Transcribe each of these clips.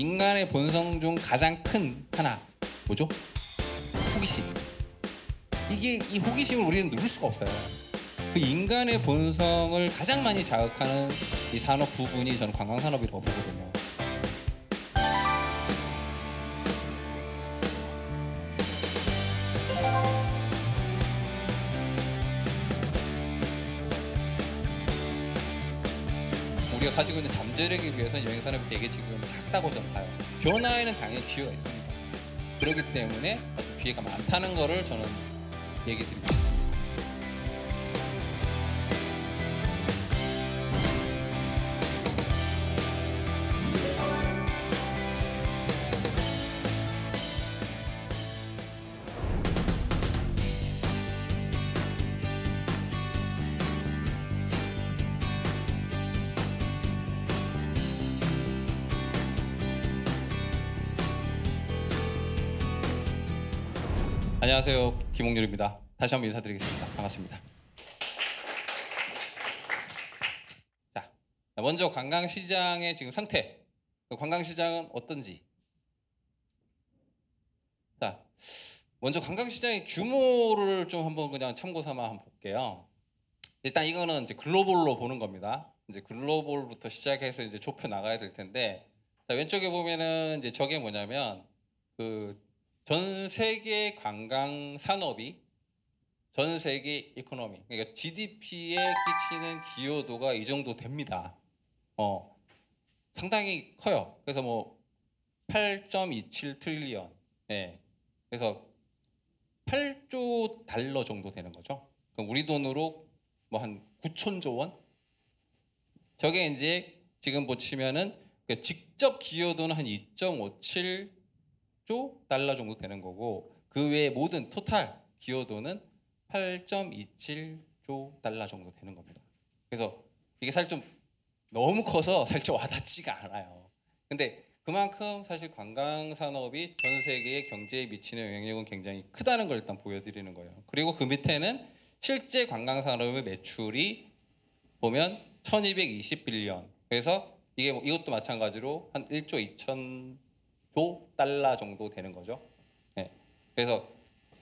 인간의 본성 중 가장 큰 하나 뭐죠? 호기심. 이 호기심을 우리는 누를 수가 없어요. 그 인간의 본성을 가장 많이 자극하는 이 산업 부분이 저는 관광산업이라고 보거든요. 우리가 가지고 있는 잠재력에 비해서는 여행산업이 되게 지금 작다고 저는 봐요. 변화에는 당연히 기회가 있습니다. 그렇기 때문에 어떤 기회가 많다는 거를 저는 얘기 드리고 싶습니다. 안녕하세요. 김홍렬입니다. 다시 한번 인사드리겠습니다. 반갑습니다. 자, 먼저 관광시장의 지금 상태. 관광시장은 어떤지. 자, 먼저 관광시장의 규모를 좀 한번 그냥 참고 삼아 한번 볼게요. 일단 이거는 이제 글로벌로 보는 겁니다. 이제 글로벌부터 시작해서 이제 좁혀 나가야 될 텐데, 자, 왼쪽에 보면은 이제 저게 뭐냐면 전 세계 관광 산업이 전 세계 이코노미, 그러니까 GDP에 끼치는 기여도가 이 정도 됩니다. 상당히 커요. 그래서 뭐 8.27 트릴리언, 예. 그래서 8조 달러 정도 되는 거죠. 그럼 우리 돈으로 뭐 한 9천조 원? 저게 이제 지금 보시면은 직접 기여도는 한 2.57 조 달러 정도 되는 거고, 그 외에 모든 토탈 기여도는 8.27조 달러 정도 되는 겁니다. 그래서 이게 사실 좀 너무 커서 사실 와닿지가 않아요. 근데 그만큼 사실 관광 산업이 전 세계의 경제에 미치는 영향력은 굉장히 크다는 걸 일단 보여드리는 거예요. 그리고 그 밑에는 실제 관광 산업의 매출이 보면 1220빌리언. 그래서 이게 이것도 마찬가지로 한 1조 2천조 달러 정도 되는 거죠. 네. 그래서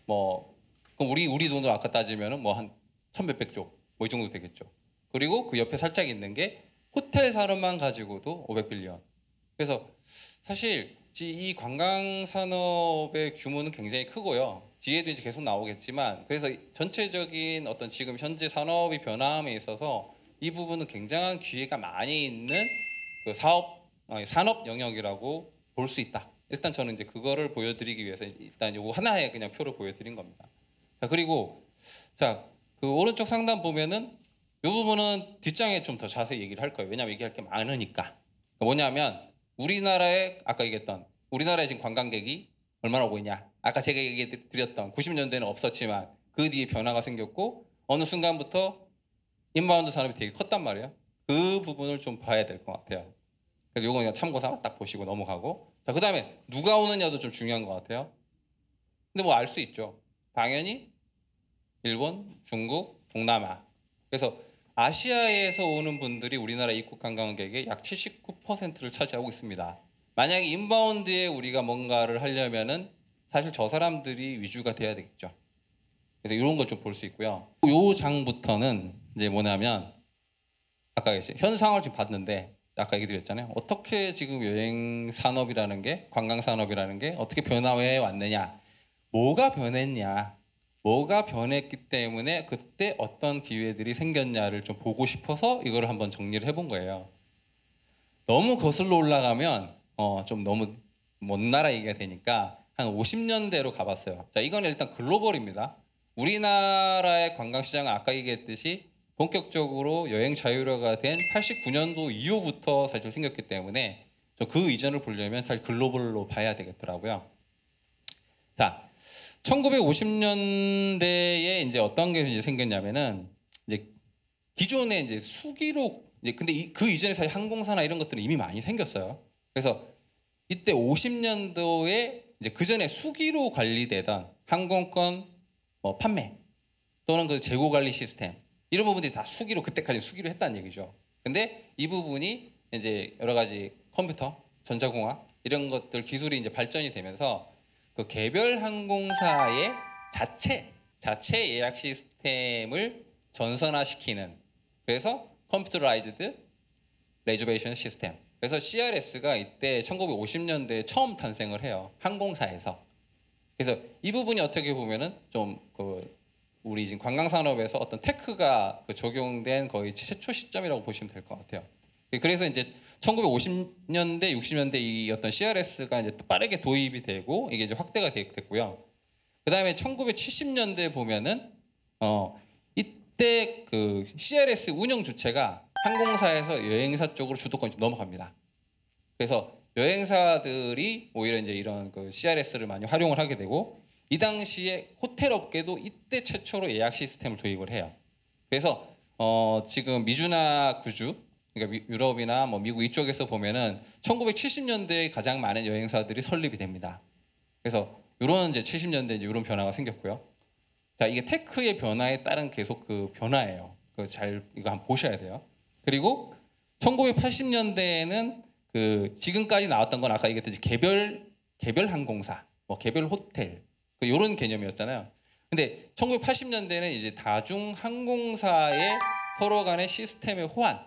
뭐 그럼 우리 돈으로 아까 따지면은 뭐 한 1,100조 뭐 이 정도 되겠죠. 그리고 그 옆에 살짝 있는 게 호텔 산업만 가지고도 500빌리언. 그래서 사실 이 관광 산업의 규모는 굉장히 크고요. 뒤에도 이제 계속 나오겠지만, 그래서 전체적인 어떤 지금 현재 산업이 변화함에 있어서 이 부분은 굉장한 기회가 많이 있는 그 산업 영역이라고 볼 수 있다. 일단 저는 이제 그거를 보여드리기 위해서 일단 요거 하나의 그냥 표를 보여드린 겁니다. 자, 그리고 자, 그 오른쪽 상단 보면은 이 부분은 뒷장에 좀 더 자세히 얘기를 할 거예요. 왜냐하면 얘기할 게 많으니까. 뭐냐면 우리나라에 아까 얘기했던 우리나라에 지금 관광객이 얼마나 오고 있냐. 아까 제가 얘기 드렸던 90년대는 없었지만 그 뒤에 변화가 생겼고 어느 순간부터 인바운드 산업이 되게 컸단 말이에요. 그 부분을 좀 봐야 될 것 같아요. 그래서 요거 그냥 참고 삼아 딱 보시고 넘어가고. 자, 그 다음에 누가 오느냐도 좀 중요한 것 같아요. 근데 뭐 알 수 있죠. 당연히 일본, 중국, 동남아. 그래서 아시아에서 오는 분들이 우리나라 입국 관광객의 약 79%를 차지하고 있습니다. 만약에 인바운드에 우리가 뭔가를 하려면은 사실 저 사람들이 위주가 돼야 되겠죠. 그래서 이런 걸 좀 볼 수 있고요. 요 장부터는 이제 뭐냐면 아까 현상을 지금 봤는데 아까 얘기 드렸잖아요. 어떻게 지금 여행 산업이라는 게, 관광 산업이라는 게 어떻게 변화해 왔느냐, 뭐가 변했냐, 뭐가 변했기 때문에 그때 어떤 기회들이 생겼냐를 좀 보고 싶어서 이거를 한번 정리를 해본 거예요. 너무 거슬러 올라가면 좀 너무 먼 나라 얘기가 되니까 한 50년대로 가봤어요. 자, 이건 일단 글로벌입니다. 우리나라의 관광시장은 아까 얘기했듯이 본격적으로 여행 자유화가 된 89년도 이후부터 사실 생겼기 때문에 그 이전을 보려면 사실 글로벌로 봐야 되겠더라고요. 자, 1950년대에 이제 어떤 게 이제 생겼냐면은 이제 기존에 이제 수기로 근데 그 이전에 사실 항공사나 이런 것들은 이미 많이 생겼어요. 그래서 이때 50년도에 이제 그 전에 수기로 관리되던 항공권 판매 또는 그 재고 관리 시스템 이런 부분들이 다 수기로 그때까지 수기로 했다는 얘기죠. 근데 이 부분이 이제 여러 가지 컴퓨터, 전자공학 이런 것들 기술이 이제 발전이 되면서 그 개별 항공사의 자체 예약 시스템을 전선화시키는, 그래서 컴퓨터라이즈드 레저베이션 시스템. 그래서 CRS가 이때 1950년대에 처음 탄생을 해요. 항공사에서. 그래서 이 부분이 어떻게 보면은 좀 우리 지금 관광산업에서 어떤 테크가 적용된 거의 최초 시점이라고 보시면 될 것 같아요. 그래서 이제 1950년대, 60년대 이 어떤 CRS가 이제 또 빠르게 도입이 되고 이게 이제 확대가 됐고요. 그 다음에 1970년대 보면은 이때 그 CRS 운영 주체가 항공사에서 여행사 쪽으로 주도권이 좀 넘어갑니다. 그래서 여행사들이 오히려 이제 이런 그 CRS를 많이 활용을 하게 되고, 이 당시에 호텔 업계도 이때 최초로 예약 시스템을 도입을 해요. 그래서 지금 미주나 구주, 그러니까 유럽이나 뭐 미국 이쪽에서 보면은 1970년대에 가장 많은 여행사들이 설립이 됩니다. 그래서 이런 이제 70년대 이제 이런 변화가 생겼고요. 자, 이게 테크의 변화에 따른 계속 그 변화예요. 이거 한번 보셔야 돼요. 그리고 1980년대에는 그 지금까지 나왔던 건 아까 얘기했듯이 개별 항공사, 뭐 개별 호텔 이런 개념이었잖아요. 근데 1980년대는 이제 다중 항공사의 서로 간의 시스템의 호환,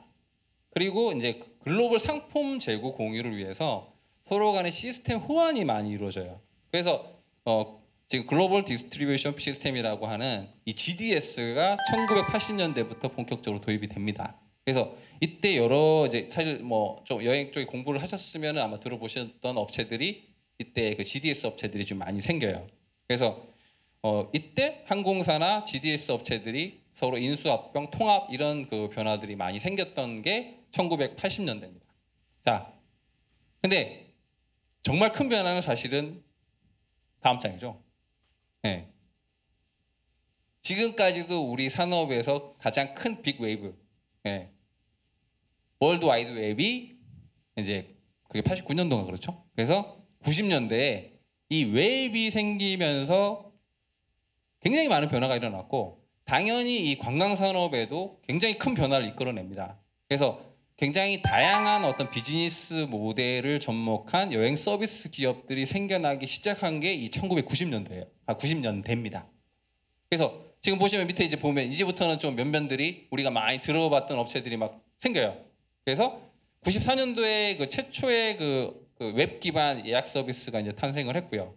그리고 이제 글로벌 상품 재고 공유를 위해서 서로 간의 시스템 호환이 많이 이루어져요. 그래서 지금 글로벌 디스트리뷰션 시스템이라고 하는 이 GDS가 1980년대부터 본격적으로 도입이 됩니다. 그래서 이때 여러 이제 사실 뭐 좀 여행 쪽에 공부를 하셨으면 아마 들어보셨던 업체들이 이때 그 GDS 업체들이 좀 많이 생겨요. 그래서 이때 항공사나 GDS 업체들이 서로 인수합병, 통합 이런 그 변화들이 많이 생겼던 게 1980년대입니다. 자, 근데 정말 큰 변화는 사실은 다음 장이죠. 네. 지금까지도 우리 산업에서 가장 큰 빅 웨이브, 네. 월드 와이드 웹이 이제 그게 89년도가 그렇죠. 그래서 90년대에 이 웹이 생기면서 굉장히 많은 변화가 일어났고, 당연히 이 관광 산업에도 굉장히 큰 변화를 이끌어냅니다. 그래서 굉장히 다양한 어떤 비즈니스 모델을 접목한 여행 서비스 기업들이 생겨나기 시작한 게 이 1990년대예요. 90년대입니다. 그래서 지금 보시면 밑에 이제 보면 이제부터는 좀 면면들이 우리가 많이 들어봤던 업체들이 막 생겨요. 그래서 94년도에 그 최초의 그 웹 기반 예약 서비스가 이제 탄생을 했고요.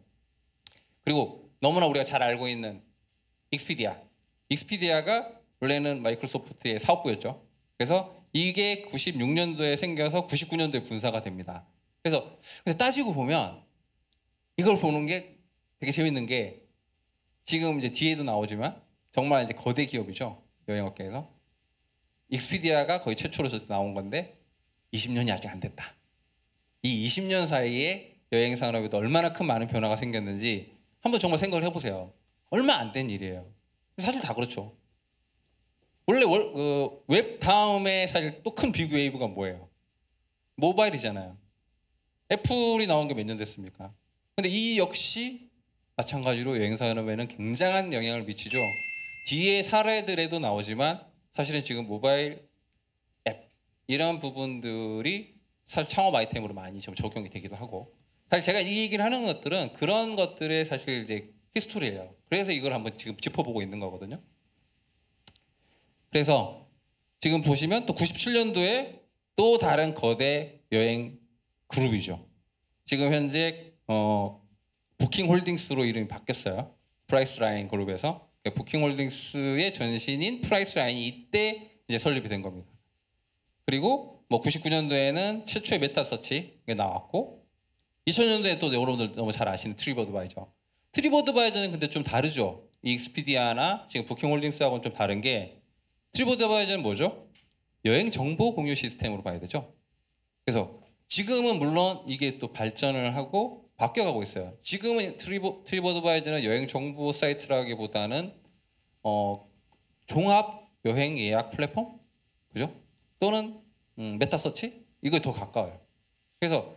그리고 너무나 우리가 잘 알고 있는 익스피디아가 원래는 마이크로소프트의 사업부였죠. 그래서 이게 96년도에 생겨서 99년도에 분사가 됩니다. 그래서 근데 따지고 보면 이걸 보는 게 되게 재밌는 게, 지금 이제 뒤에도 나오지만 정말 이제 거대 기업이죠. 여행업계에서. 익스피디아가 거의 최초로 나온 건데 20년이 아직 안 됐다. 이 20년 사이에 여행 산업에도 얼마나 큰 많은 변화가 생겼는지 한번 정말 생각을 해보세요. 얼마 안 된 일이에요. 사실 다 그렇죠. 원래 웹 다음에 사실 또 큰 빅 웨이브가 뭐예요? 모바일이잖아요. 애플이 나온 게 몇 년 됐습니까? 근데 이 역시 마찬가지로 여행 산업에는 굉장한 영향을 미치죠. 뒤에 사례들에도 나오지만 사실은 지금 모바일 앱 이런 부분들이 사실 창업 아이템으로 많이 좀 적용이 되기도 하고, 사실 제가 이 얘기를 하는 것들은 그런 것들의 사실 이제 히스토리예요. 그래서 이걸 한번 지금 짚어보고 있는 거거든요. 그래서 지금 보시면 또 97년도에 또 다른 거대 여행 그룹이죠. 지금 현재 부킹홀딩스로 이름이 바뀌었어요. 프라이스라인 그룹에서. 부킹홀딩스의 전신인 프라이스라인이 이때 이제 설립이 된 겁니다. 그리고 뭐 99년도에는 최초의 메타서치가 나왔고, 2000년도에 또 여러분들 너무 잘 아시는 트립어드바이저. 트립어드바이저는 근데 좀 다르죠. 이 익스피디아나 지금 부킹홀딩스하고는 좀 다른 게, 트립어드바이저는 뭐죠? 여행 정보 공유 시스템으로 봐야 되죠. 그래서 지금은 물론 이게 또 발전을 하고 바뀌어가고 있어요. 지금은 트립어드바이저는 여행 정보 사이트라기보다는 종합 여행 예약 플랫폼, 그죠? 또는 메타서치 이거 더 가까워요. 그래서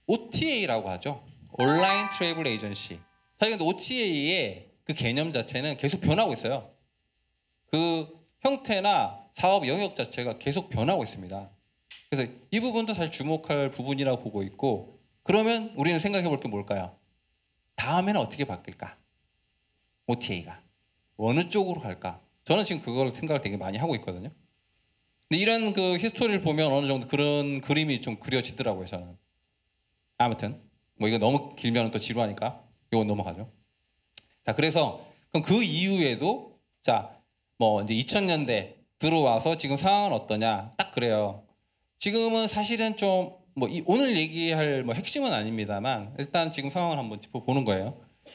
OTA라고 하죠. 온라인 트래블 에이전시. 사실 근데 OTA의 그 개념 자체는 계속 변하고 있어요. 그 형태나 사업 영역 자체가 계속 변하고 있습니다. 그래서 이 부분도 사실 주목할 부분이라고 보고 있고, 그러면 우리는 생각해 볼 게 뭘까요? 다음에는 어떻게 바뀔까? OTA가 어느 쪽으로 갈까? 저는 지금 그걸 생각을 되게 많이 하고 있거든요. 근데 이런 그 히스토리를 보면 어느 정도 그런 그림이 좀 그려지더라고요, 저는. 아무튼 뭐 이거 너무 길면 또 지루하니까 이건 넘어가죠. 자, 그래서 그럼 그 이후에도 자, 뭐 이제 2000년대 들어와서 지금 상황은 어떠냐? 딱 그래요. 지금은 사실은 좀 뭐 오늘 얘기할 뭐 핵심은 아닙니다만 일단 지금 상황을 한번 짚어보는 거예요.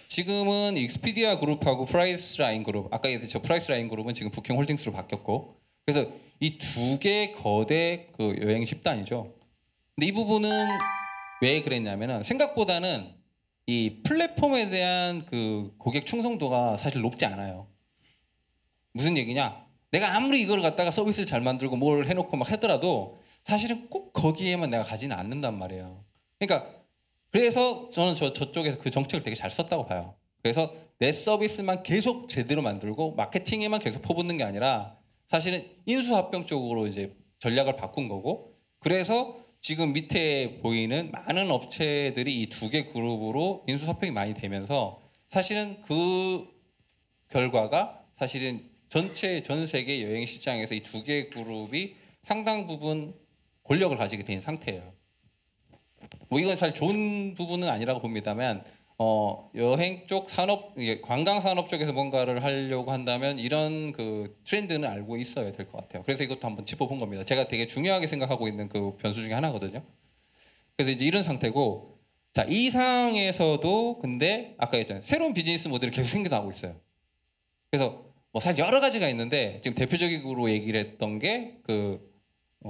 지금은 익스피디아 그룹하고 프라이스라인 그룹, 아까 얘기했죠. 프라이스라인 그룹은 지금 부킹홀딩스로 바뀌었고, 그래서 이 두 개 거대 그 여행 집단이죠. 근데 이 부분은 왜 그랬냐면은 생각보다는 이 플랫폼에 대한 그 고객 충성도가 사실 높지 않아요. 무슨 얘기냐? 내가 아무리 이걸 갖다가 서비스를 잘 만들고 뭘 해놓고 막 하더라도 사실은 꼭 거기에만 내가 가지는 않는단 말이에요. 그러니까 그래서 저는 저쪽에서 그 정책을 되게 잘 썼다고 봐요. 그래서 내 서비스만 계속 제대로 만들고 마케팅에만 계속 퍼붓는 게 아니라 사실은 인수합병 쪽으로 이제 전략을 바꾼 거고, 그래서 지금 밑에 보이는 많은 업체들이 이 두 개 그룹으로 인수합병이 많이 되면서 사실은 그 결과가 사실은 전체 전 세계 여행 시장에서 이 두 개 그룹이 상당 부분 권력을 가지게 된 상태예요. 뭐 이건 사실 좋은 부분은 아니라고 봅니다만 여행 쪽 산업, 관광 산업 쪽에서 뭔가를 하려고 한다면 이런 그 트렌드는 알고 있어야 될 것 같아요. 그래서 이것도 한번 짚어본 겁니다. 제가 되게 중요하게 생각하고 있는 그 변수 중에 하나거든요. 그래서 이제 이런 상태고, 자, 이 상황에서도 근데 아까 했잖아요. 새로운 비즈니스 모델이 계속 생겨나고 있어요. 그래서 뭐 사실 여러 가지가 있는데 지금 대표적으로 얘기를 했던 게 그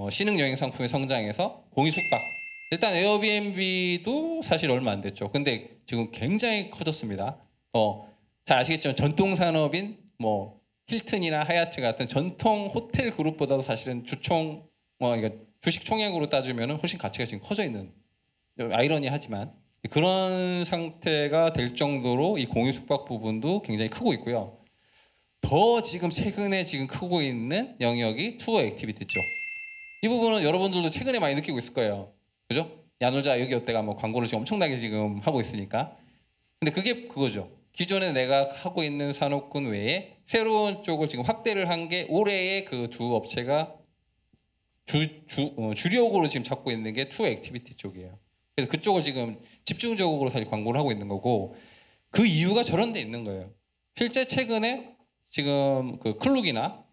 신흥 여행 상품의 성장에서 공유 숙박. 일단 에어비앤비도 사실 얼마 안 됐죠. 근데 지금 굉장히 커졌습니다. 잘 아시겠지만 전통 산업인 뭐 힐튼이나 하얏트 같은 전통 호텔 그룹보다도 사실은 주총 그러니까 주식 총액으로 따지면 훨씬 가치가 지금 커져 있는, 아이러니하지만 그런 상태가 될 정도로 이 공유 숙박 부분도 굉장히 크고 있고요. 더 지금 최근에 지금 크고 있는 영역이 투어 액티비티 쪽. 이 부분은 여러분들도 최근에 많이 느끼고 있을 거예요. 그죠? 야놀자 여기 어때가 뭐 광고를 지금 엄청나게 지금 하고 있으니까. 근데 그게 그거죠. 기존에 내가 하고 있는 산업군 외에 새로운 쪽을 지금 확대를 한 게 올해의 그 두 업체가 주력으로 지금 잡고 있는 게 투어 액티비티 쪽이에요. 그래서 그쪽을 지금 집중적으로 사실 광고를 하고 있는 거고, 그 이유가 저런 데 있는 거예요. 실제 최근에 지금 그 클룩이나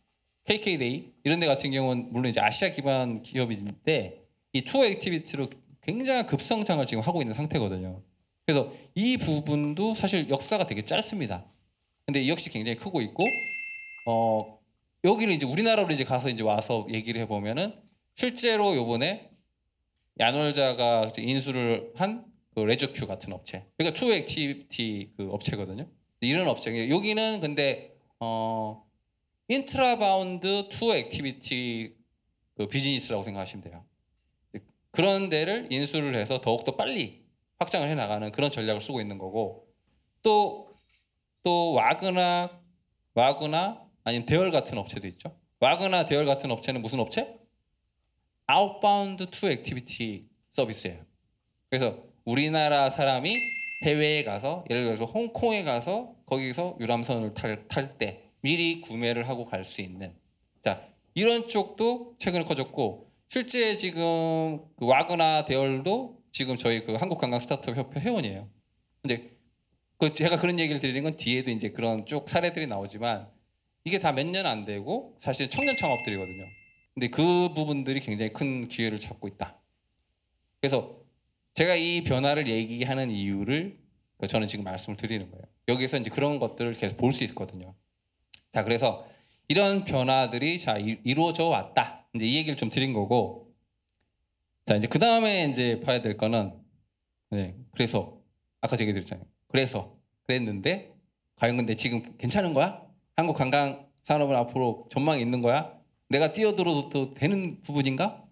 KK데이 이런 데 같은 경우는 물론 이제 아시아 기반 기업인데 이 투어 액티비티로 굉장한 급성장을 지금 하고 있는 상태거든요. 그래서 이 부분도 사실 역사가 되게 짧습니다. 근데 역시 굉장히 크고 있고, 여기를 이제 우리나라로 이제 가서 이제 와서 얘기를 해보면은 실제로 요번에 야놀자가 인수를 한 그 레저큐 같은 업체, 그러니까 투어 액티비티 그 업체거든요. 이런 업체, 여기는 근데 인트라바운드 투어 액티비티 그 비즈니스라고 생각하시면 돼요. 그런 데를 인수를 해서 더욱더 빨리 확장을 해나가는 그런 전략을 쓰고 있는 거고, 또 와그나 아니면 대열 같은 업체도 있죠. 와그나 대열 같은 업체는 무슨 업체? 아웃바운드 투어 액티비티 서비스예요. 그래서 우리나라 사람이 해외에 가서, 예를 들어서 홍콩에 가서 거기서 유람선을 탈 때 미리 구매를 하고 갈 수 있는, 자, 이런 쪽도 최근에 커졌고, 실제 지금 그 와그나 대열도 지금 저희 그 한국관광 스타트업 협회 회원이에요. 근데 그 제가 그런 얘기를 드리는 건 뒤에도 이제 그런 쭉 사례들이 나오지만 이게 다 몇 년 안 되고 사실 청년 창업들이거든요. 근데 그 부분들이 굉장히 큰 기회를 잡고 있다. 그래서 제가 이 변화를 얘기하는 이유를 저는 지금 말씀을 드리는 거예요. 여기서 이제 그런 것들을 계속 볼 수 있거든요. 자, 그래서 이런 변화들이 자 이루어져 왔다. 이제 이 얘기를 좀 드린 거고, 자 이제 그 다음에 이제 봐야 될 거는, 그래서 아까 제가 드렸잖아요. 그랬는데 과연 근데 지금 괜찮은 거야? 한국 관광 산업은 앞으로 전망이 있는 거야? 내가 뛰어들어도 되는 부분인가?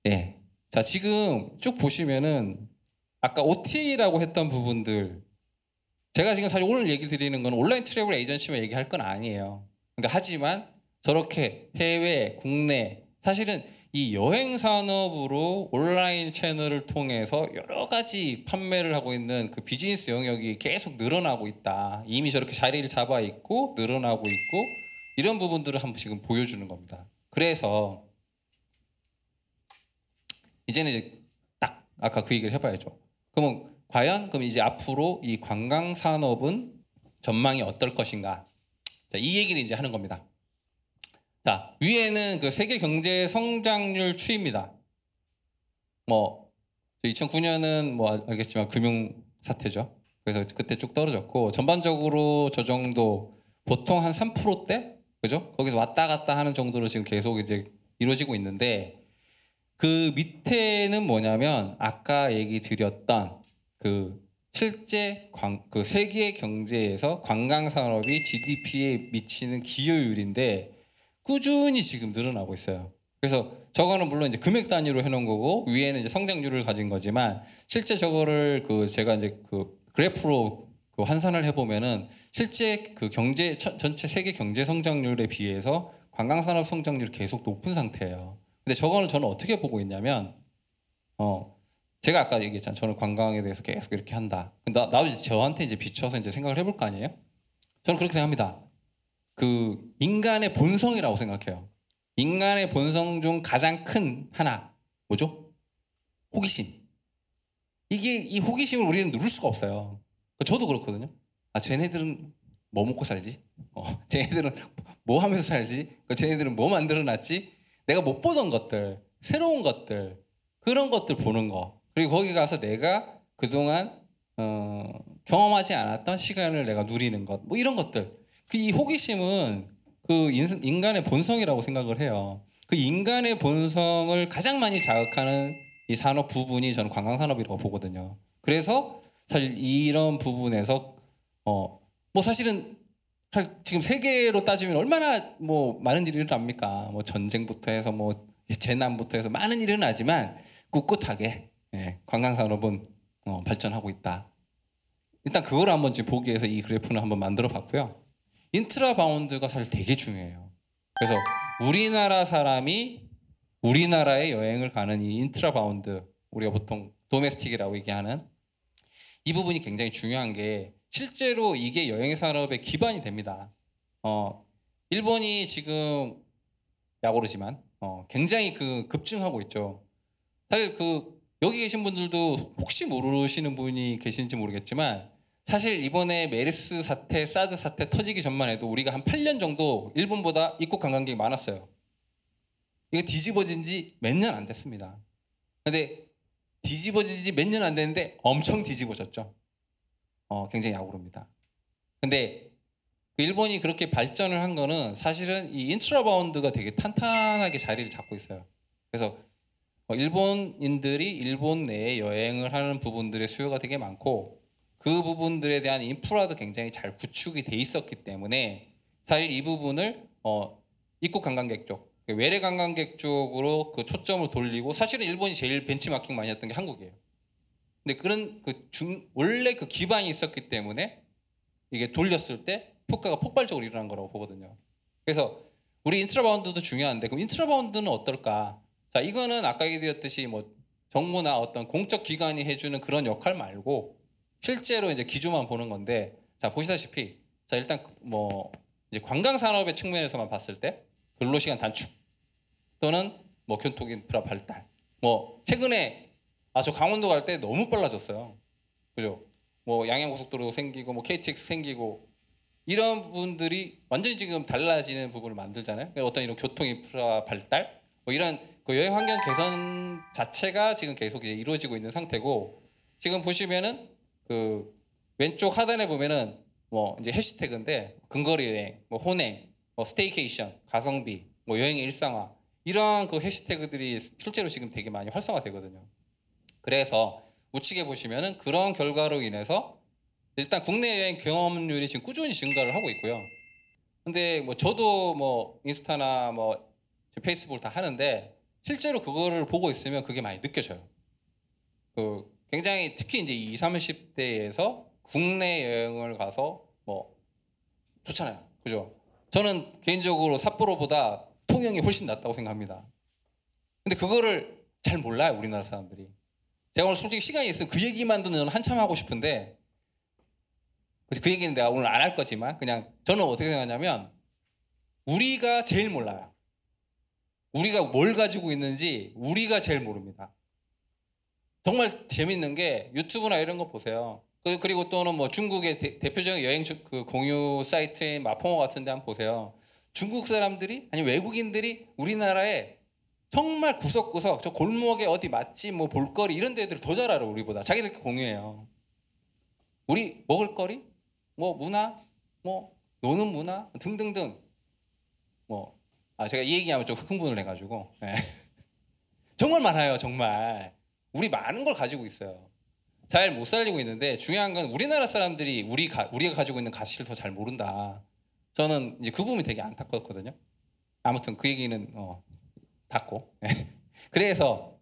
네. 자, 지금 쭉 보시면은 아까 OTA라고 했던 부분들, 제가 지금 사실 오늘 얘기 드리는 건 온라인 트래블 에이전시만 얘기할 건 아니에요. 근데 하지만 저렇게 해외, 국내 사실은 이 여행 산업으로 온라인 채널을 통해서 여러 가지 판매를 하고 있는 그 비즈니스 영역이 계속 늘어나고 있다. 이미 저렇게 자리를 잡아 있고 늘어나고 있고 이런 부분들을 한번 지금 보여주는 겁니다. 그래서 이제는 이제 딱 아까 그 얘기를 해봐야죠. 그러면 과연 그럼 이제 앞으로 이 관광 산업은 전망이 어떨 것인가? 자, 이 얘기를 이제 하는 겁니다. 자, 위에는 그 세계 경제 성장률 추이입니다. 뭐 2009년은 뭐 알겠지만 금융 사태죠. 그래서 그때 쭉 떨어졌고 전반적으로 저 정도 보통 한 3%대 그죠? 거기서 왔다 갔다 하는 정도로 지금 계속 이제 이루어지고 있는데 그 밑에는 뭐냐면 아까 얘기 드렸던 그 실제 그 세계 경제에서 관광 산업이 GDP에 미치는 기여율인데 꾸준히 지금 늘어나고 있어요. 그래서 저거는 물론 이제 금액 단위로 해놓은 거고 위에는 이제 성장률을 가진 거지만 실제 저거를 그 제가 이제 그 그래프로 그 환산을 해보면은 실제 그 경제 전체 세계 경제 성장률에 비해서 관광 산업 성장률이 계속 높은 상태예요. 근데 저거는 저는 어떻게 보고 있냐면 제가 아까 얘기했잖아요. 저는 관광에 대해서 계속 이렇게 한다. 나도 이제 저한테 이제 비춰서 이제 생각을 해볼 거 아니에요? 저는 그렇게 생각합니다. 그 인간의 본성이라고 생각해요. 인간의 본성 중 가장 큰 하나 뭐죠? 호기심. 이 호기심을 우리는 누를 수가 없어요. 저도 그렇거든요. 아, 쟤네들은 뭐 먹고 살지? 쟤네들은 뭐 하면서 살지? 쟤네들은 뭐 만들어놨지? 내가 못 보던 것들, 새로운 것들, 그런 것들 보는 거. 그리고 거기 가서 내가 그동안 경험하지 않았던 시간을 내가 누리는 것. 뭐 이런 것들. 이 호기심은 그 인간의 본성이라고 생각을 해요. 그 인간의 본성을 가장 많이 자극하는 이 산업 부분이 저는 관광산업이라고 보거든요. 그래서 사실 이런 부분에서 뭐 사실은 지금 세계로 따지면 얼마나 뭐 많은 일이 일어납니까? 뭐 전쟁부터 해서 뭐 재난부터 해서 많은 일이 일어나지만 꿋꿋하게 관광산업은 발전하고 있다. 일단 그걸 한번 보기 위해서 이 그래프는 한번 만들어 봤고요. 인트라바운드가 사실 되게 중요해요. 그래서 우리나라 사람이 우리나라에 여행을 가는 이 인트라바운드, 우리가 보통 도메스틱이라고 얘기하는 이 부분이 굉장히 중요한 게 실제로 이게 여행 산업의 기반이 됩니다. 일본이 지금 약오르지만 굉장히 급증하고 있죠. 사실 여기 계신 분들도 혹시 모르시는 분이 계신지 모르겠지만 사실 이번에 메르스 사태, 사드 사태 터지기 전만 해도 우리가 한 8년 정도 일본보다 입국 관광객이 많았어요. 이거 뒤집어진 지 몇 년 안 됐습니다. 근데 뒤집어진 지 몇 년 안 됐는데 엄청 뒤집어졌죠. 굉장히 약오릅니다. 근데 일본이 그렇게 발전을 한 거는 사실은 이 인트라바운드가 되게 탄탄하게 자리를 잡고 있어요. 그래서 일본인들이 일본 내에 여행을 하는 부분들의 수요가 되게 많고 그 부분들에 대한 인프라도 굉장히 잘 구축이 돼 있었기 때문에 사실 이 부분을 입국 관광객 쪽, 외래 관광객 쪽으로 그 초점을 돌리고 사실은 일본이 제일 벤치마킹 많이 했던 게 한국이에요. 근데 그런 원래 그 기반이 있었기 때문에 이게 돌렸을 때 효과가 폭발적으로 일어난 거라고 보거든요. 그래서 우리 인트라바운드도 중요한데 그럼 인트라바운드는 어떨까? 자, 이거는 아까 얘기드렸듯이 뭐 정부나 어떤 공적 기관이 해주는 그런 역할 말고 실제로 이제 기준만 보는 건데 자 보시다시피 자 일단 뭐 이제 관광 산업의 측면에서만 봤을 때 근로시간 단축 또는 뭐 교통 인프라 발달 뭐 최근에 저 강원도 갈 때 너무 빨라졌어요. 그죠? 뭐 양양고속도로 생기고 뭐 KTX 생기고 이런 부분들이 완전히 지금 달라지는 부분을 만들잖아요. 어떤 이런 교통 인프라 발달 뭐 이런 그 여행 환경 개선 자체가 지금 계속 이제 이루어지고 있는 상태고 지금 보시면은 그 왼쪽 하단에 보면은 뭐 이제 해시태그인데 근거리 여행, 뭐 혼행, 뭐 스테이케이션, 가성비, 뭐 여행의 일상화 이러한 그 해시태그들이 실제로 지금 되게 많이 활성화되거든요. 그래서 우측에 보시면은 그런 결과로 인해서 일단 국내 여행 경험률이 지금 꾸준히 증가를 하고 있고요. 근데 뭐 저도 뭐 인스타나 뭐 페이스북을 다 하는데 실제로 그거를 보고 있으면 그게 많이 느껴져요. 굉장히 특히 이제 20, 30대에서 국내 여행을 가서 뭐 좋잖아요. 그죠? 저는 개인적으로 삿포로보다 통영이 훨씬 낫다고 생각합니다. 근데 그거를 잘 몰라요, 우리나라 사람들이. 제가 오늘 솔직히 시간이 있으면 그 얘기만도 저는 한참 하고 싶은데 그 얘기는 내가 오늘 안 할 거지만 그냥 저는 어떻게 생각하냐면 우리가 제일 몰라요. 우리가 뭘 가지고 있는지 우리가 제일 모릅니다. 정말 재밌는 게 유튜브나 이런 거 보세요. 그리고 또는 뭐 중국의 대표적인 여행 그 공유 사이트인 마포모 같은 데 한번 보세요. 중국 사람들이 아니 외국인들이 우리나라에 정말 구석구석 저 골목에 어디 맛집 뭐 볼거리 이런 데들 더 잘 알아 우리보다. 자기들 공유해요. 우리 먹을거리 뭐 문화 뭐 노는 문화 등등등 뭐 제가 이 얘기하면 좀 흥분을 해가지고 네. 정말 많아요. 정말 우리 많은 걸 가지고 있어요. 잘 못 살리고 있는데 중요한 건 우리나라 사람들이 우리가 가지고 있는 가치를 더 잘 모른다. 저는 이제 그 부분이 되게 안타깝거든요. 아무튼 그 얘기는 닫고 그래서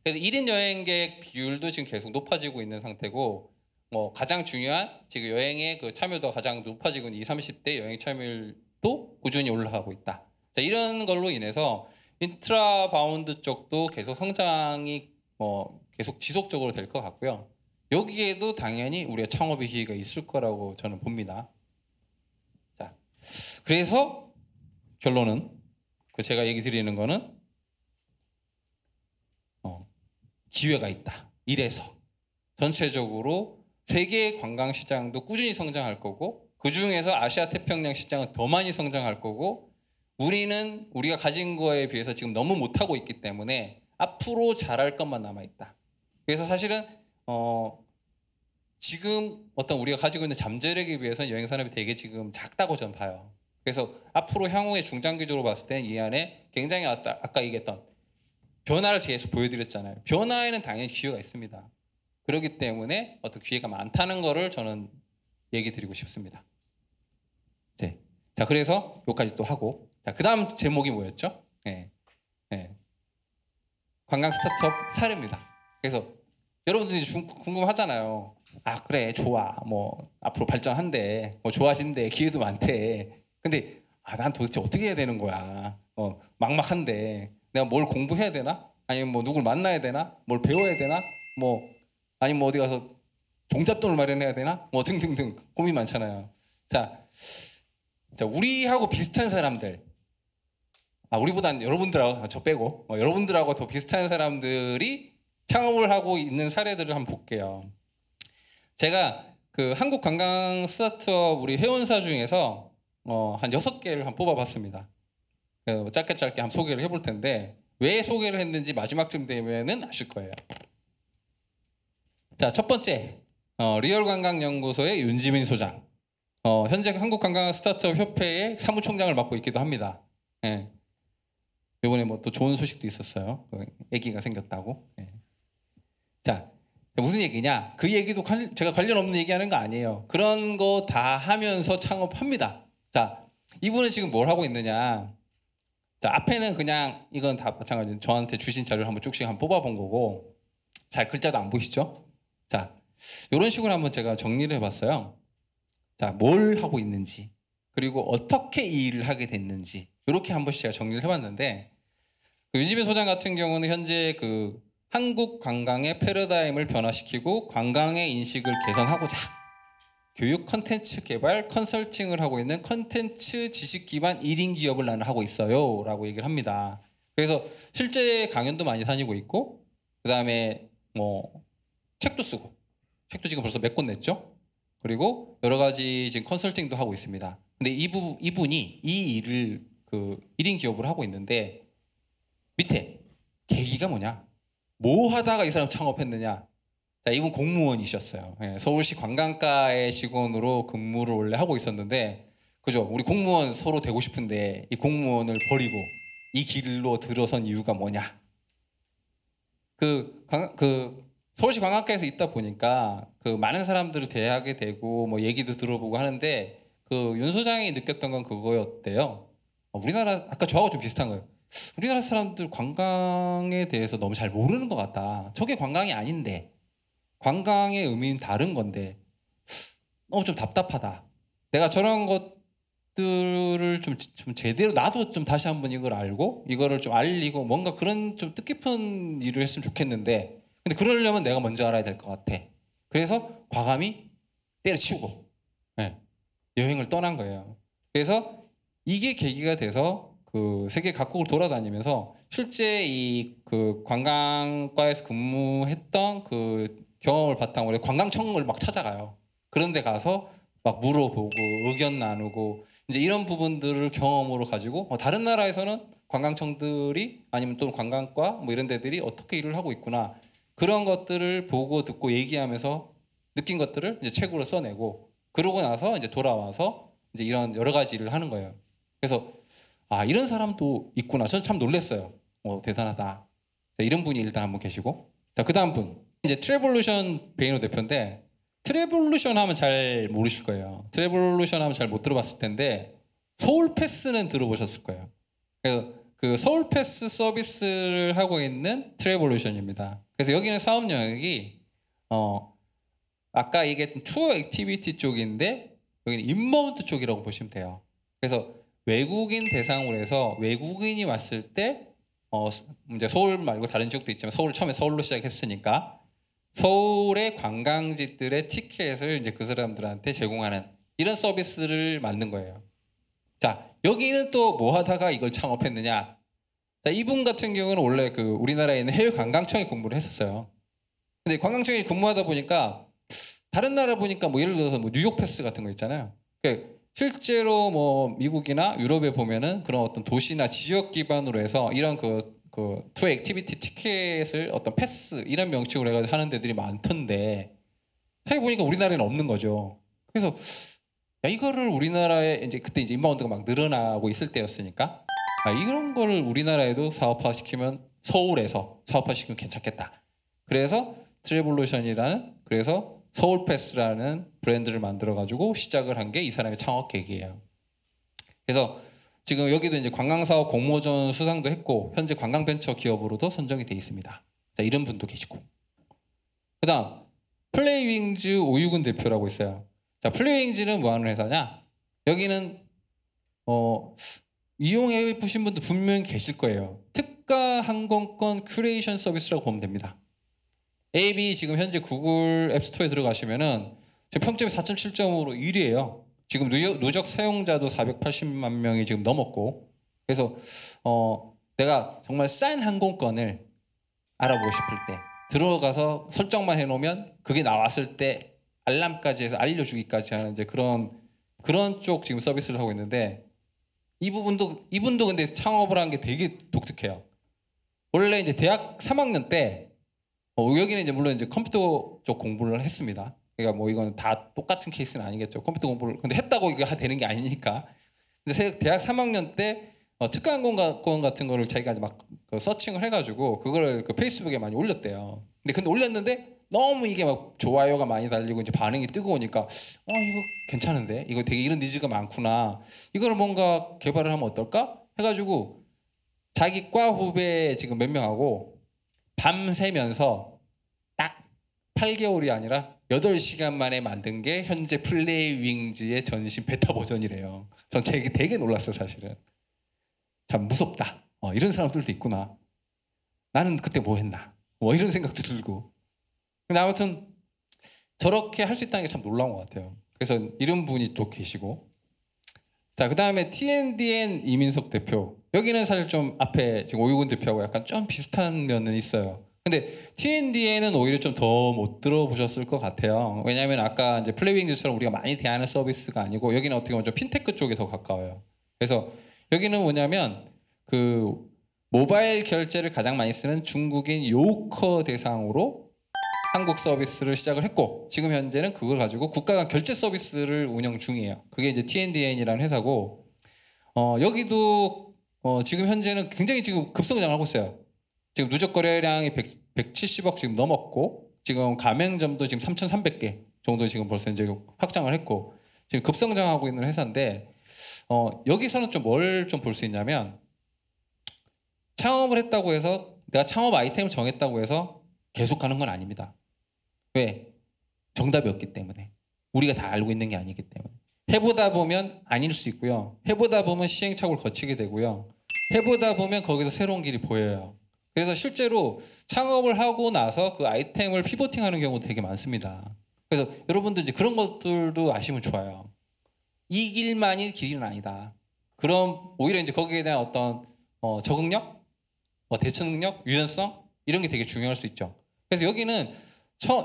1인 여행객 비율도 지금 계속 높아지고 있는 상태고 뭐 가장 중요한 지금 여행의 그 참여도가 가장 높아지고 있는 20, 30대 여행 참여율도 꾸준히 올라가고 있다. 자, 이런 걸로 인해서 인트라바운드 쪽도 계속 성장이 계속 지속적으로 될 것 같고요. 여기에도 당연히 우리가 창업의 기회가 있을 거라고 저는 봅니다. 자, 그래서 결론은 제가 얘기 드리는 거는 기회가 있다. 이래서 전체적으로 세계 관광 시장도 꾸준히 성장할 거고 그 중에서 아시아 태평양 시장은 더 많이 성장할 거고 우리는 우리가 가진 거에 비해서 지금 너무 못하고 있기 때문에 앞으로 잘할 것만 남아 있다. 그래서 사실은 지금 어떤 우리가 가지고 있는 잠재력에 비해서는 여행 산업이 되게 지금 작다고 저는 봐요. 그래서 앞으로 향후에 중장기적으로 봤을 때는 이 안에 굉장히 아까 얘기했던 변화를 계속 보여드렸잖아요. 변화에는 당연히 기회가 있습니다. 그렇기 때문에 어떤 기회가 많다는 거를 저는 얘기 드리고 싶습니다. 네. 자, 그래서 여기까지 또 하고 자, 그 다음 제목이 뭐였죠? 관광 스타트업 사례입니다. 그래서 여러분들이 궁금하잖아요. 아 그래 좋아 뭐 앞으로 발전한대 뭐 좋아진대 기회도 많대. 근데 난 도대체 어떻게 해야 되는 거야? 막막한데 내가 뭘 공부해야 되나? 아니면 뭐 누굴 만나야 되나? 뭘 배워야 되나? 뭐 아니면 뭐 어디 가서 종잣돈을 마련해야 되나? 뭐 등등등 고민 많잖아요. 자 우리하고 비슷한 사람들 우리보다는 여러분들하고 저 빼고 여러분들하고 더 비슷한 사람들이 창업을 하고 있는 사례들을 한번 볼게요. 제가 그 한국 관광 스타트업 우리 회원사 중에서 한 6개를 한번 뽑아봤습니다. 짧게 한번 소개를 해볼 텐데 왜 소개를 했는지 마지막쯤 되면은 아실 거예요. 자, 첫 번째 리얼관광연구소의 윤지민 소장. 현재 한국관광 스타트업 협회의 사무총장을 맡고 있기도 합니다. 예. 이번에 뭐 또 좋은 소식도 있었어요. 아기가 생겼다고. 예. 자, 무슨 얘기냐? 그 얘기도 제가 관련 없는 얘기하는 거 아니에요. 그런 거 다 하면서 창업합니다. 자, 이분은 지금 뭘 하고 있느냐? 자, 앞에는 그냥 이건 다 마찬가지로 저한테 주신 자료를 한번 쭉씩 한번 뽑아본 거고, 잘 글자도 안 보이시죠? 자, 이런 식으로 한번 제가 정리를 해봤어요. 자, 뭘 하고 있는지, 그리고 어떻게 이 일을 하게 됐는지, 이렇게 한 번씩 제가 정리를 해봤는데, 윤지민 소장 같은 경우는 현재 그 한국 관광의 패러다임을 변화시키고 관광의 인식을 개선하고자 교육 컨텐츠 개발 컨설팅을 하고 있는 컨텐츠 지식 기반 1인 기업을 나는 하고 있어요 라고 얘기를 합니다. 그래서 실제 강연도 많이 다니고 있고 그 다음에 뭐 책도 쓰고 책도 지금 벌써 몇 권 냈죠. 그리고 여러 가지 지금 컨설팅도 하고 있습니다. 근데 이분이 이 일을 그 1인 기업을 하고 있는데 밑에 계기가 뭐냐? 뭐 하다가 이 사람 창업했느냐? 자, 이분 공무원이셨어요. 예, 서울시 관광과의 직원으로 근무를 원래 하고 있었는데, 그죠? 우리 공무원 서로 되고 싶은데 이 공무원을 버리고 이 길로 들어선 이유가 뭐냐? 그 서울시 관광과에서 있다 보니까 그 많은 사람들을 대하게 되고 뭐 얘기도 들어보고 하는데 그 윤 소장이 느꼈던 건 그거였대요. 우리나라 아까 저하고 좀 비슷한 거예요. 우리나라 사람들 관광에 대해서 너무 잘 모르는 것 같다. 저게 관광이 아닌데 관광의 의미는 다른 건데 너무 좀 답답하다. 내가 저런 것들을 것들을 좀 제대로 나도 좀 다시 한번 이걸 알고 이거를 좀 알리고 뭔가 그런 좀 뜻깊은 일을 했으면 좋겠는데 근데 그러려면 내가 먼저 알아야 될 것 같아. 그래서 과감히 때려치우고 네, 여행을 떠난 거예요. 그래서 이게 계기가 돼서 그 세계 각국을 돌아다니면서 실제 이 그 관광과에서 근무했던 그 경험을 바탕으로 관광청을 막 찾아가요. 그런데 가서 막 물어보고 의견 나누고 이제 이런 부분들을 경험으로 가지고 다른 나라에서는 관광청들이 아니면 또 관광과 뭐 이런 데들이 어떻게 일을 하고 있구나 그런 것들을 보고 듣고 얘기하면서 느낀 것들을 이제 책으로 써내고 그러고 나서 이제 돌아와서 이제 이런 여러 가지 일을 하는 거예요. 그래서 아 이런 사람도 있구나. 저는 참 놀랐어요. 대단하다. 자, 이런 분이 일단 한분 계시고 자 그다음 분 이제 트래블루션 베이노 대표인데 트래블루션 하면 잘 모르실 거예요. 트래블루션 하면 잘 못 들어봤을 텐데 서울패스는 들어보셨을 거예요. 그래서 그 서울패스 서비스를 하고 있는 트래블루션입니다. 그래서 여기는 사업 영역이 아까 얘기했던 투어 액티비티 쪽인데 여기는 인바운드 쪽이라고 보시면 돼요. 그래서 외국인 대상으로 해서 외국인이 왔을 때 이제 서울 말고 다른 지역도 있지만 처음에 서울로 시작했으니까 서울의 관광지들의 티켓을 이제 그 사람들한테 제공하는 이런 서비스를 만든 거예요. 자, 여기는 또 뭐 하다가 이걸 창업했느냐? 자, 이분 같은 경우는 원래 그 우리나라에 있는 해외 관광청에 근무를 했었어요. 근데 관광청에 근무하다 보니까 다른 나라 보니까 뭐 예를 들어서 뭐 뉴욕 패스 같은 거 있잖아요. 그러니까 실제로 뭐 미국이나 유럽에 보면은 그런 어떤 도시나 지역 기반으로 해서 이런 그 투어 액티비티 티켓을 어떤 패스 이런 명칭으로 해가지고 하는 데들이 많던데 생각해 보니까 우리나라에는 없는 거죠. 그래서 야 이거를 우리나라에 이제 그때 이제 인바운드가 막 늘어나고 있을 때였으니까 이런 거를 우리나라에도 사업화시키면 서울에서 사업화시키면 괜찮겠다. 그래서 트래블루션이라는 그래서 서울패스라는 브랜드를 만들어가지고 시작을 한 게 이 사람의 창업 계기예요. 그래서 지금 여기도 이제 관광사업 공모전 수상도 했고 현재 관광벤처 기업으로도 선정이 돼 있습니다. 자, 이런 분도 계시고 그다음 플레이윙즈 오유근 대표라고 있어요. 자, 플레이윙즈는 뭐 하는 회사냐? 여기는 이용해 보신 분도 분명히 계실 거예요. 특가 항공권 큐레이션 서비스라고 보면 됩니다. 앱이 지금 현재 구글 앱스토어에 들어가시면은 평점이 4.7점으로 1위예요. 지금 누적 사용자도 480만 명이 지금 넘었고 그래서 내가 정말 싼 항공권을 알아보고 싶을 때 들어가서 설정만 해놓으면 그게 나왔을 때 알람까지 해서 알려주기까지 하는 이제 그런 쪽 지금 서비스를 하고 있는데 이분도 근데 창업을 한 게 되게 독특해요. 원래 이제 대학 3학년 때 여기는 이제 물론 이제 컴퓨터 쪽 공부를 했습니다. 그러니까 뭐 이건 다 똑같은 케이스는 아니겠죠. 컴퓨터 공부를 근데 했다고 이게 되는 게 아니니까. 근데 대학 3학년 때 특가 항공권 같은 거를 자기가 막 서칭을 해가지고 그거를 그 페이스북에 많이 올렸대요. 근데 올렸는데 너무 이게 막 좋아요가 많이 달리고 이제 반응이 뜨거우니까 이거 괜찮은데 이거 되게 이런 니즈가 많구나. 이거를 뭔가 개발을 하면 어떨까? 해가지고 자기 과 후배 지금 몇 명하고 밤새면서 딱 8개월이 아니라 8시간 만에 만든 게 현재 플레이윙즈의 전신 베타 버전이래요. 전 되게 놀랐어요, 사실은. 참 무섭다. 이런 사람들도 있구나. 나는 그때 뭐 했나? 뭐 이런 생각도 들고. 근데 아무튼 저렇게 할 수 있다는 게 참 놀라운 것 같아요. 그래서 이런 분이 또 계시고. 자, 그 다음에 TNDN 이민석 대표. 여기는 사실 좀 앞에 지금 오유근 대표하고 약간 좀 비슷한 면은 있어요. 근데 TNDN은 오히려 좀 더 못 들어보셨을 것 같아요. 왜냐하면 아까 이제 플레이윙즈처럼 우리가 많이 대하는 서비스가 아니고 여기는 어떻게 보면 좀 핀테크 쪽에 더 가까워요. 그래서 여기는 뭐냐면 그 모바일 결제를 가장 많이 쓰는 중국인 요커 대상으로 한국 서비스를 시작을 했고 지금 현재는 그걸 가지고 국가가 결제 서비스를 운영 중이에요. 그게 이제 TNDN이라는 회사고 여기도 지금 현재는 굉장히 지금 급성장을 하고 있어요. 지금 누적 거래량이 170억 지금 넘었고 지금 가맹점도 지금 3,300개 정도 지금 벌써 이제 확장을 했고 지금 급성장하고 있는 회사인데 여기서는 좀 뭘 좀 볼 수 있냐면 창업을 했다고 해서 내가 창업 아이템을 정했다고 해서 계속 가는 건 아닙니다. 왜? 정답이 없기 때문에. 우리가 다 알고 있는 게 아니기 때문에. 해보다 보면 아닐 수 있고요. 해보다 보면 시행착오를 거치게 되고요. 해보다 보면 거기서 새로운 길이 보여요. 그래서 실제로 창업을 하고 나서 그 아이템을 피보팅하는 경우도 되게 많습니다. 그래서 여러분들 이제 그런 것들도 아시면 좋아요. 이 길만이 길은 아니다. 그럼 오히려 이제 거기에 대한 어떤 적응력, 대처 능력, 유연성 이런 게 되게 중요할 수 있죠. 그래서 여기는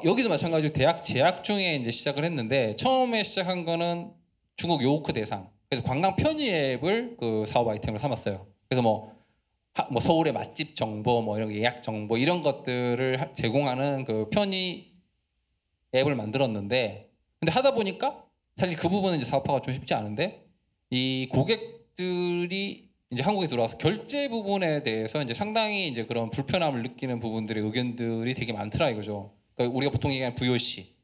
여기도 마찬가지로 대학 재학 중에 이제 시작을 했는데 처음에 시작한 거는 중국 요우크 대상. 그래서 관광 편의 앱을 그 사업 아이템으로 삼았어요. 그래서 뭐 서울의 맛집 정보, 뭐 이런 예약 정보 이런 것들을 제공하는 그 편의 앱을 만들었는데, 근데 하다 보니까 사실 그 부분은 이제 사업화가 좀 쉽지 않은데 이 고객들이 이제 한국에 들어와서 결제 부분에 대해서 이제 상당히 이제 그런 불편함을 느끼는 부분들의 의견들이 되게 많더라 이거죠. 그러니까 우리가 보통 얘기하는 VOC,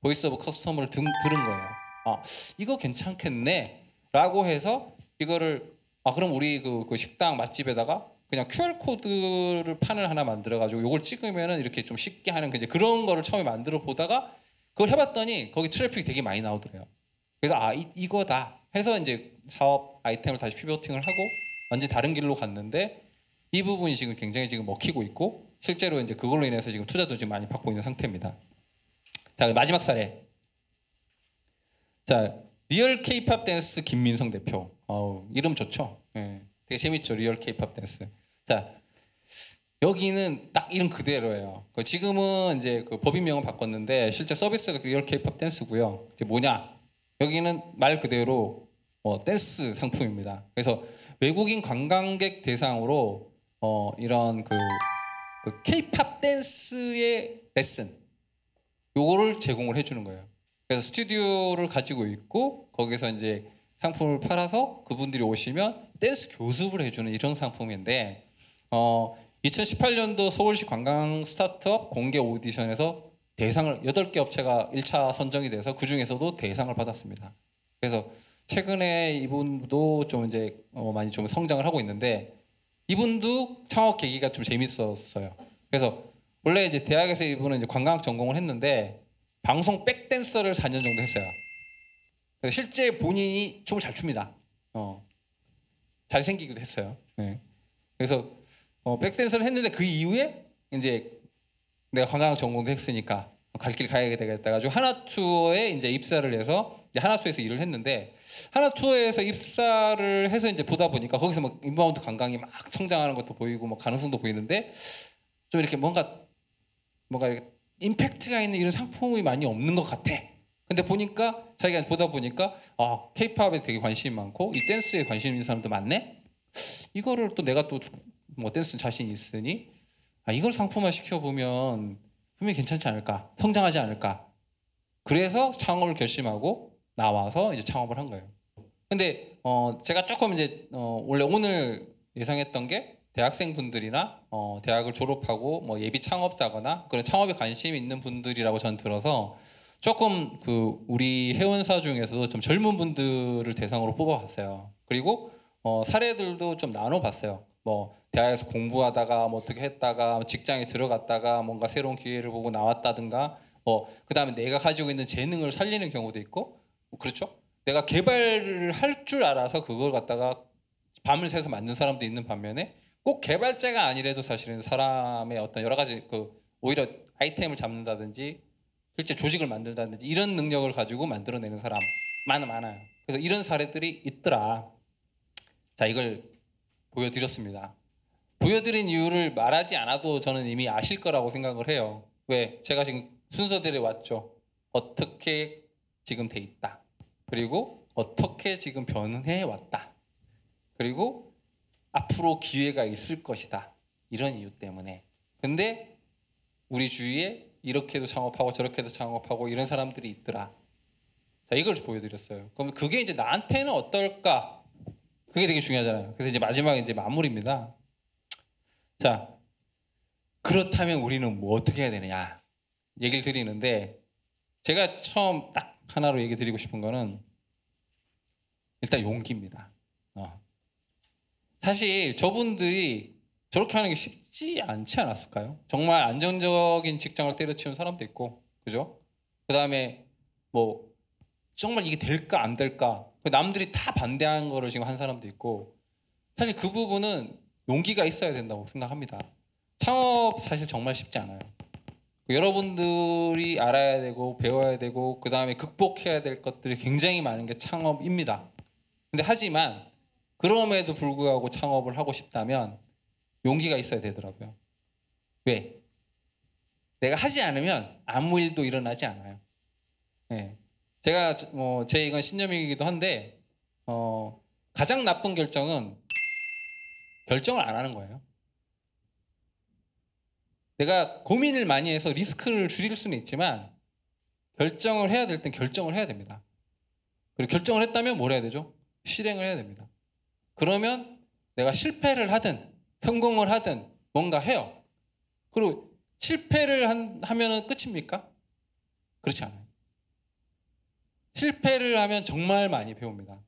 보이스 오브 커스터머를 들은 거예요. 아, 이거 괜찮겠네라고 해서 이거를 그럼 우리 그 식당 맛집에다가 그냥 QR 코드를 판을 하나 만들어가지고 이걸 찍으면은 이렇게 좀 쉽게 하는 그런 거를 처음에 만들어 보다가 그걸 해봤더니 거기 트래픽이 되게 많이 나오더래요. 그래서 이거다 해서 이제 사업 아이템을 다시 피보팅을 하고 완전 다른 길로 갔는데 이 부분이 지금 굉장히 지금 먹히고 있고 실제로 이제 그걸로 인해서 지금 투자도 지금 많이 받고 있는 상태입니다. 자, 마지막 사례. 자, 리얼 K-팝 댄스 김민성 대표. 이름 좋죠? 네, 되게 재밌죠, 리얼 K-팝 댄스. 자, 여기는 딱 이름 그대로예요. 지금은 이제 그 법인명은 바꿨는데 실제 서비스가 리얼 K-팝 댄스고요. 이제 뭐냐? 여기는 말 그대로 댄스 상품입니다. 그래서 외국인 관광객 대상으로 이런 그 K-팝 댄스의 레슨 요거를 제공을 해주는 거예요. 그래서 스튜디오를 가지고 있고 거기서 이제 상품을 팔아서 그분들이 오시면 댄스 교습을 해주는 이런 상품인데 2018년도 서울시 관광 스타트업 공개 오디션에서 대상을 8개 업체가 1차 선정이 돼서 그 중에서도 대상을 받았습니다. 그래서 최근에 이분도 좀 이제 많이 좀 성장을 하고 있는데 이분도 창업 계기가 좀 재밌었어요. 그래서 원래 이제 대학에서 이분은 이제 관광학 전공을 했는데 방송 백댄서를 4년 정도 했어요. 그래서 실제 본인이 춤을 잘 춥니다. 잘생기기도 했어요. 네. 그래서 백댄서를 했는데 그 이후에 이제 내가 관광학 전공도 했으니까 갈 길 가야 되겠다 가지고 하나투어에 이제 입사를 해서 이제 하나투어에서 일을 했는데 하나투어에서 입사를 해서 이제 보다 보니까 거기서 막 인바운드 관광이 막 성장하는 것도 보이고 뭐 가능성도 보이는데 좀 이렇게 뭔가 이렇게 임팩트가 있는 이런 상품이 많이 없는 것 같아. 근데 보니까 자기가 보다 보니까 K-팝에 되게 관심이 많고 이 댄스에 관심 있는 사람도 많네. 이거를 또 내가 또 뭐 댄스 자신 있으니 이걸 상품화 시켜보면 분명히 괜찮지 않을까, 성장하지 않을까. 그래서 창업을 결심하고 나와서 이제 창업을 한 거예요. 근데 제가 조금 이제 원래 오늘 예상했던 게 대학생분들이나 대학을 졸업하고 뭐 예비 창업자거나 그런 창업에 관심이 있는 분들이라고 저는 들어서 조금 그 우리 회원사 중에서도 좀 젊은 분들을 대상으로 뽑아봤어요. 그리고 사례들도 좀 나눠봤어요. 뭐 대학에서 공부하다가 뭐 어떻게 했다가 직장에 들어갔다가 뭔가 새로운 기회를 보고 나왔다든가 그다음에 내가 가지고 있는 재능을 살리는 경우도 있고 그렇죠? 내가 개발을 할 줄 알아서 그걸 갖다가 밤을 새서 만든 사람도 있는 반면에 꼭 개발자가 아니래도 사실은 사람의 어떤 여러 가지 오히려 아이템을 잡는다든지 실제 조직을 만들다든지 이런 능력을 가지고 만들어내는 사람 많아요. 그래서 이런 사례들이 있더라. 자, 이걸 보여드렸습니다. 보여드린 이유를 말하지 않아도 저는 이미 아실 거라고 생각을 해요. 왜? 제가 지금 순서대로 왔죠. 어떻게 지금 돼 있다. 그리고 어떻게 지금 변해 왔다. 그리고 앞으로 기회가 있을 것이다. 이런 이유 때문에. 근데 우리 주위에 이렇게도 창업하고 저렇게도 창업하고 이런 사람들이 있더라. 자, 이걸 보여드렸어요. 그럼 그게 이제 나한테는 어떨까? 그게 되게 중요하잖아요. 그래서 이제 마지막에 이제 마무리입니다. 자, 그렇다면 우리는 뭐 어떻게 해야 되느냐 얘기를 드리는데 제가 처음 딱 하나로 얘기 드리고 싶은 거는 일단 용기입니다. 사실 저분들이 저렇게 하는 게 쉽지 않지 않았을까요? 정말 안정적인 직장을 때려치운 사람도 있고, 그죠? 그 다음에 뭐 정말 이게 될까 안 될까, 남들이 다 반대하는 거를 지금 한 사람도 있고, 사실 그 부분은 용기가 있어야 된다고 생각합니다. 창업 사실 정말 쉽지 않아요. 여러분들이 알아야 되고 배워야 되고 그 다음에 극복해야 될 것들이 굉장히 많은 게 창업입니다. 근데 하지만 그럼에도 불구하고 창업을 하고 싶다면 용기가 있어야 되더라고요. 왜? 내가 하지 않으면 아무 일도 일어나지 않아요. 네. 제가 제 이건 신념이기도 한데 가장 나쁜 결정은 결정을 안 하는 거예요. 내가 고민을 많이 해서 리스크를 줄일 수는 있지만 결정을 해야 될 땐 결정을 해야 됩니다. 그리고 결정을 했다면 뭘 해야 되죠? 실행을 해야 됩니다. 그러면 내가 실패를 하든 성공을 하든 뭔가 해요. 그리고 실패를 하면은 끝입니까? 그렇지 않아요. 실패를 하면 정말 많이 배웁니다.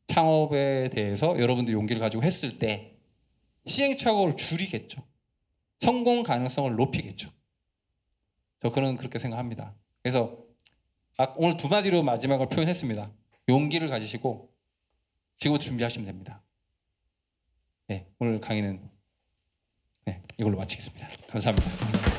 창업에 대해서 여러분들이 용기를 가지고 했을 때 시행착오를 줄이겠죠. 성공 가능성을 높이겠죠. 저는 그렇게 생각합니다. 그래서 오늘 두 마디로 마지막을 표현했습니다. 용기를 가지시고 지금부터 준비하시면 됩니다. 네, 오늘 강의는 이걸로 마치겠습니다. 감사합니다.